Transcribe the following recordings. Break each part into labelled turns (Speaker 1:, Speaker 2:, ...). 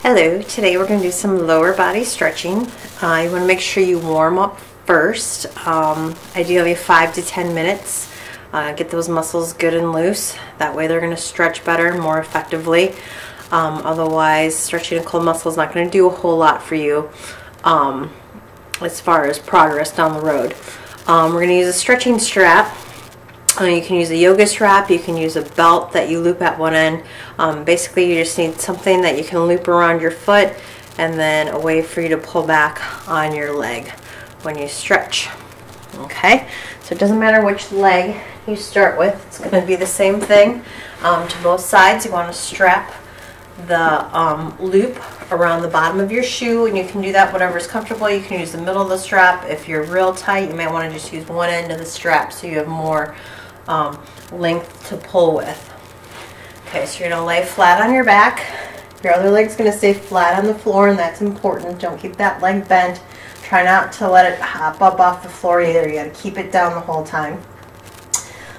Speaker 1: Hello, today we're going to do some lower body stretching. You want to make sure you warm up first, ideally 5 to 10 minutes. Get those muscles good and loose. That way they're going to stretch better and more effectively. Otherwise, stretching a cold muscle is not going to do a whole lot for you as far as progress down the road. We're going to use a stretching strap. You can use a yoga strap, you can use a belt that you loop at one end. Basically you just need something that you can loop around your foot and then a way for you to pull back on your leg when you stretch. Okay, so it doesn't matter which leg you start with, it's going to be the same thing to both sides. You want to strap the loop around the bottom of your shoe, and you can do that whatever is comfortable. You can use the middle of the strap. If you're real tight, you might want to just use one end of the strap so you have more length to pull with. Okay, so you're going to lay flat on your back. Your other leg's going to stay flat on the floor, and that's important. Don't keep that leg bent. Try not to let it hop up off the floor either. You got to keep it down the whole time.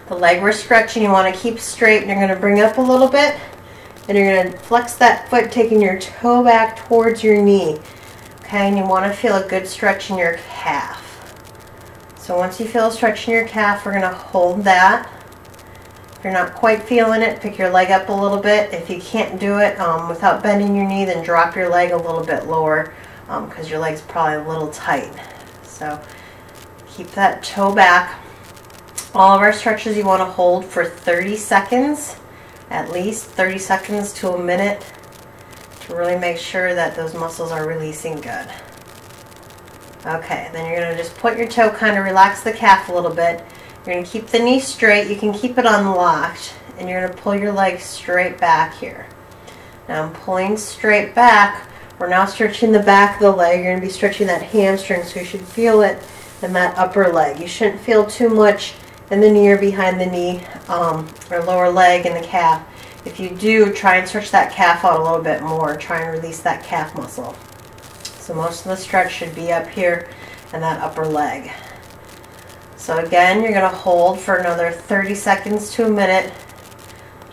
Speaker 1: The leg we're stretching, you want to keep straight, and you're going to bring up a little bit, and you're going to flex that foot, taking your toe back towards your knee. Okay, and you want to feel a good stretch in your calf. So once you feel a stretch in your calf, we're going to hold that. If you're not quite feeling it, pick your leg up a little bit. If you can't do it without bending your knee, then drop your leg a little bit lower because your leg's probably a little tight. So keep that toe back. All of our stretches you want to hold for 30 seconds, at least 30 seconds to a minute, to really make sure that those muscles are releasing good. Okay, then you're going to just put your toe, kind of relax the calf a little bit. You're going to keep the knee straight. You can keep it unlocked, and you're going to pull your leg straight back here. Now I'm pulling straight back. We're now stretching the back of the leg. You're going to be stretching that hamstring, so you should feel it in that upper leg. You shouldn't feel too much in the knee or behind the knee or lower leg and the calf. If you do, try and stretch that calf out a little bit more. Try and release that calf muscle. So most of the stretch should be up here and that upper leg. So again, you're going to hold for another 30 seconds to a minute.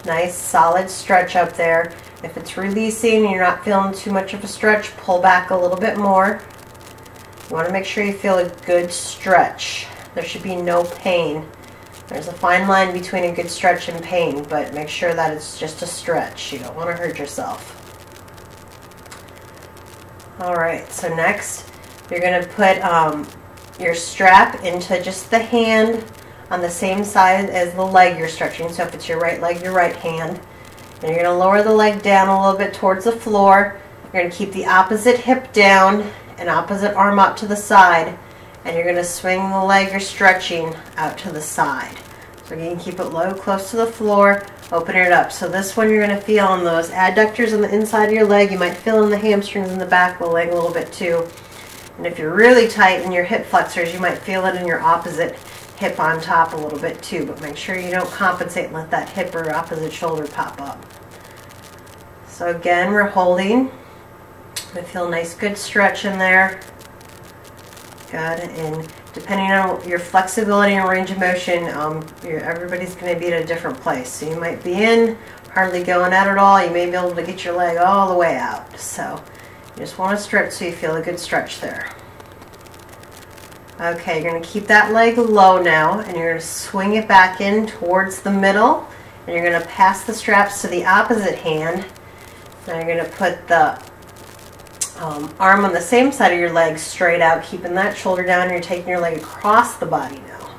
Speaker 1: Nice solid stretch up there. If it's releasing and you're not feeling too much of a stretch, pull back a little bit more. You want to make sure you feel a good stretch. There should be no pain. There's a fine line between a good stretch and pain, but make sure that it's just a stretch. You don't want to hurt yourself. Alright, so next you're going to put your strap into just the hand on the same side as the leg you're stretching. So if it's your right leg, your right hand. And you're going to lower the leg down a little bit towards the floor. You're going to keep the opposite hip down and opposite arm out to the side. And you're going to swing the leg you're stretching out to the side. So again, keep it low, close to the floor, open it up. So this one you're going to feel on those adductors on the inside of your leg. You might feel in the hamstrings in the back of the leg a little bit too. And if you're really tight in your hip flexors, you might feel it in your opposite hip on top a little bit too. But make sure you don't compensate and let that hip or opposite shoulder pop up. So again, we're holding. I feel a nice good stretch in there. Good, and depending on your flexibility and range of motion, everybody's going to be at a different place. So you might be in, hardly going at it all. You may be able to get your leg all the way out. So you just want to stretch so you feel a good stretch there. Okay, you're going to keep that leg low now, and you're going to swing it back in towards the middle, and you're going to pass the straps to the opposite hand. Now you're going to put the arm on the same side of your leg straight out, keeping that shoulder down, and you're taking your leg across the body now.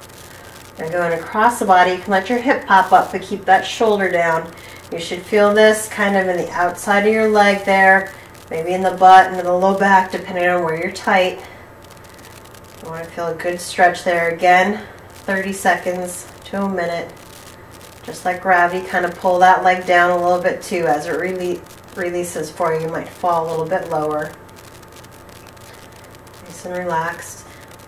Speaker 1: Now going across the body, you can let your hip pop up, but keep that shoulder down. You should feel this kind of in the outside of your leg there, maybe in the butt and the low back, depending on where you're tight. You want to feel a good stretch there. Again, 30 seconds to a minute. Just like gravity, kind of pull that leg down a little bit too. As it releases for you, you might fall a little bit lower. Nice and relaxed.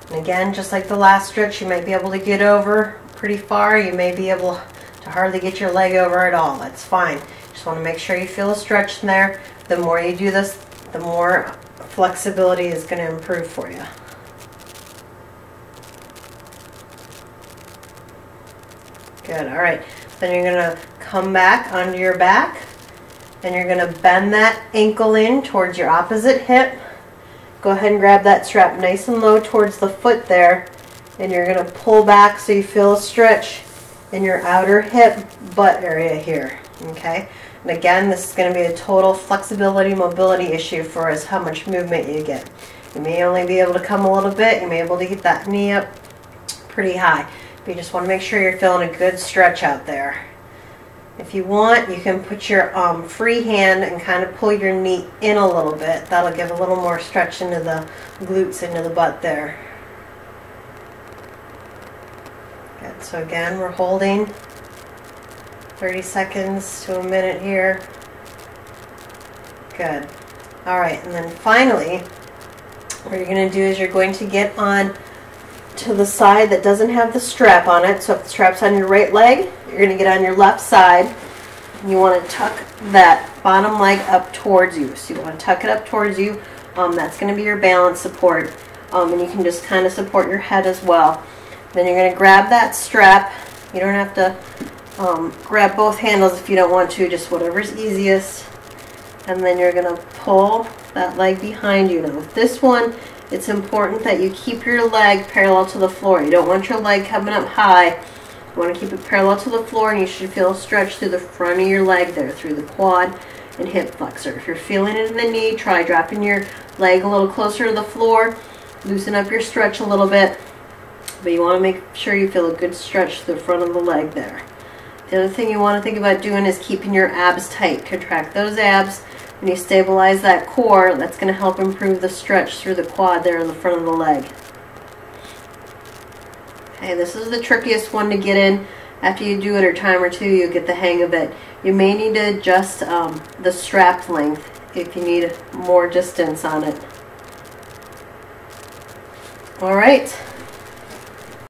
Speaker 1: And again, just like the last stretch, you might be able to get over pretty far. You may be able to hardly get your leg over at all. That's fine. Just want to make sure you feel a stretch in there. The more you do this, the more flexibility is going to improve for you. Good. All right. Then you're going to come back onto your back. and you're going to bend that ankle in towards your opposite hip. Go ahead and grab that strap nice and low towards the foot there, and you're going to pull back so you feel a stretch in your outer hip butt area here. Okay, and again, this is going to be a total flexibility mobility issue for us, how much movement you get. You may only be able to come a little bit, you may be able to get that knee up pretty high, but you just want to make sure you're feeling a good stretch out there. If you want, you can put your free hand and kind of pull your knee in a little bit. That'll give a little more stretch into the glutes, into the butt there. Good. So again, we're holding 30 seconds to a minute here. Good. All right, and then finally, what you're going to do is you're going to get on to the side that doesn't have the strap on it. So if the strap's on your right leg, you're going to get on your left side. And you want to tuck that bottom leg up towards you. So you want to tuck it up towards you. That's going to be your balance support. And you can just kind of support your head as well. Then you're going to grab that strap. You don't have to grab both handles if you don't want to, just whatever's easiest. And then you're going to pull that leg behind you. Now with this one, it's important that you keep your leg parallel to the floor. You don't want your leg coming up high. You want to keep it parallel to the floor, and you should feel a stretch through the front of your leg there, through the quad and hip flexor. If you're feeling it in the knee, try dropping your leg a little closer to the floor. Loosen up your stretch a little bit. But you want to make sure you feel a good stretch through the front of the leg there. The other thing you want to think about doing is keeping your abs tight. Contract those abs. When you stabilize that core, that's going to help improve the stretch through the quad there in the front of the leg. Okay, this is the trickiest one to get in. After you do it a time or two, you'll get the hang of it. You may need to adjust the strap length if you need more distance on it. All right.